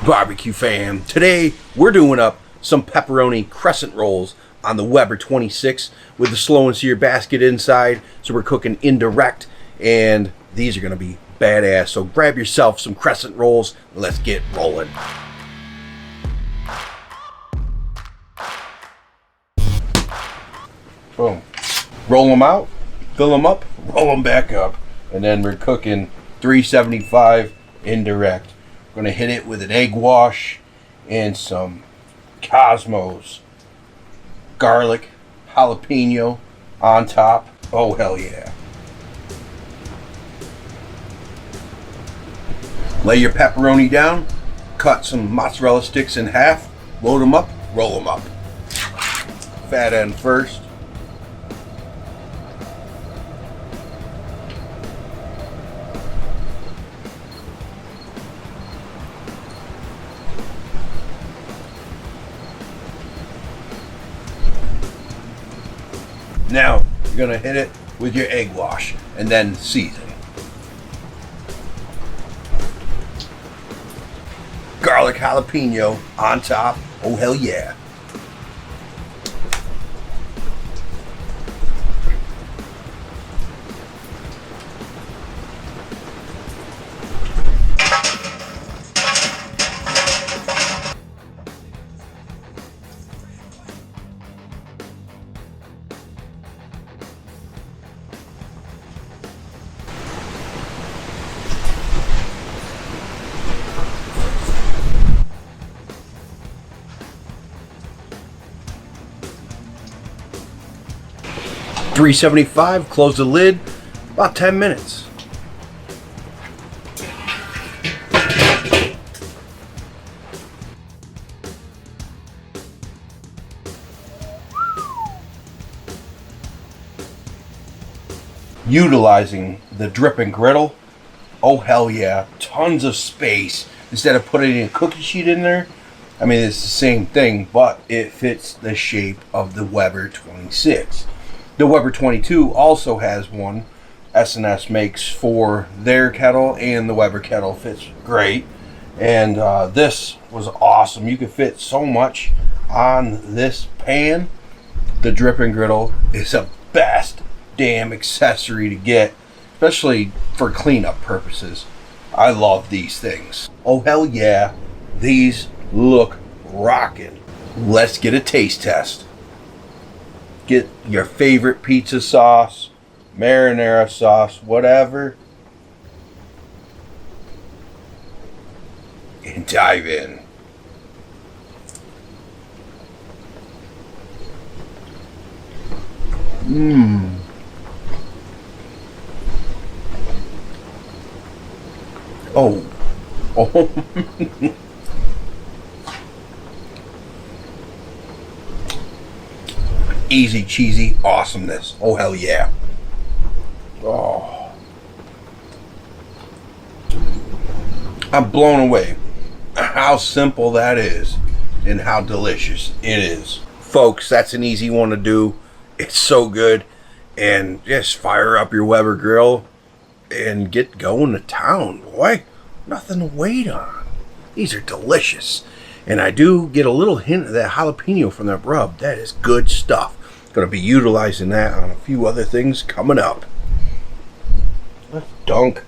Barbecue fam. Today we're doing up some pepperoni crescent rolls on the Weber 26 with the slow and sear basket inside. So we're cooking indirect, and these are going to be badass. So grab yourself some crescent rolls and let's get rolling. Boom. Roll them out, fill them up, roll them back up, and then we're cooking 375 indirect. We're gonna hit it with an egg wash and some Cosmos garlic jalapeno on top. Oh hell yeah. Lay your pepperoni down, cut some mozzarella sticks in half, load them up, roll them up. Fat end first. Now, you're gonna hit it with your egg wash and then season. Garlic jalapeno on top. Oh hell yeah. $375, close the lid, about 10 minutes. Utilizing the dripping griddle, oh hell yeah, tons of space. Instead of putting a cookie sheet in there, I mean it's the same thing, but it fits the shape of the Weber 26. The Weber 22 also has one S&S makes for their kettle, and the Weber kettle fits great. And this was awesome. You could fit so much on this pan. The dripping griddle is the best damn accessory to get, especially for cleanup purposes. I love these things. Oh hell yeah, these look rockin'. Let's get a taste test. Get your favorite pizza sauce, marinara sauce, whatever, and dive in. Oh. Easy cheesy awesomeness. Oh hell yeah. Oh, I'm blown away how simple that is and how delicious it is. Folks, that's an easy one to do. It's so good. And just fire up your Weber grill and get going to town, boy. Nothing to wait on. These are delicious. And I do get a little hint of that jalapeno from that rub. That is good stuff. Going to be utilizing that on a few other things coming up. Let's dunk.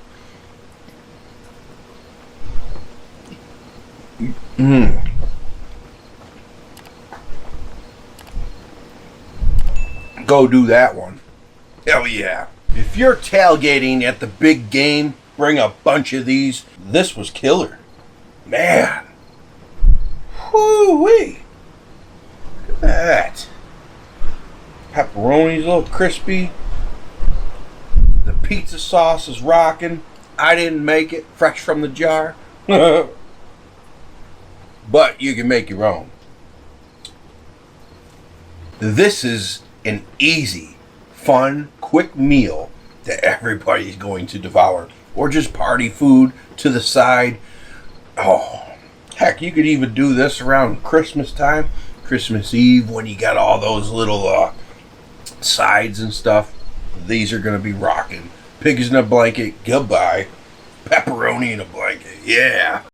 Go do that one. Hell yeah. If you're tailgating at the big game, bring a bunch of these. This was killer. Man. Whoo-wee. Look at that. Pepperoni's a little crispy. The pizza sauce is rocking. I didn't make it fresh from the jar. But you can make your own. This is an easy, fun, quick meal that everybody's going to devour. Or just party food to the side. Oh, heck, you could even do this around Christmas time. Christmas Eve when you got all those little sides and stuff. These are going to be rocking. Pig is in a blanket, goodbye. Pepperoni in a blanket, yeah.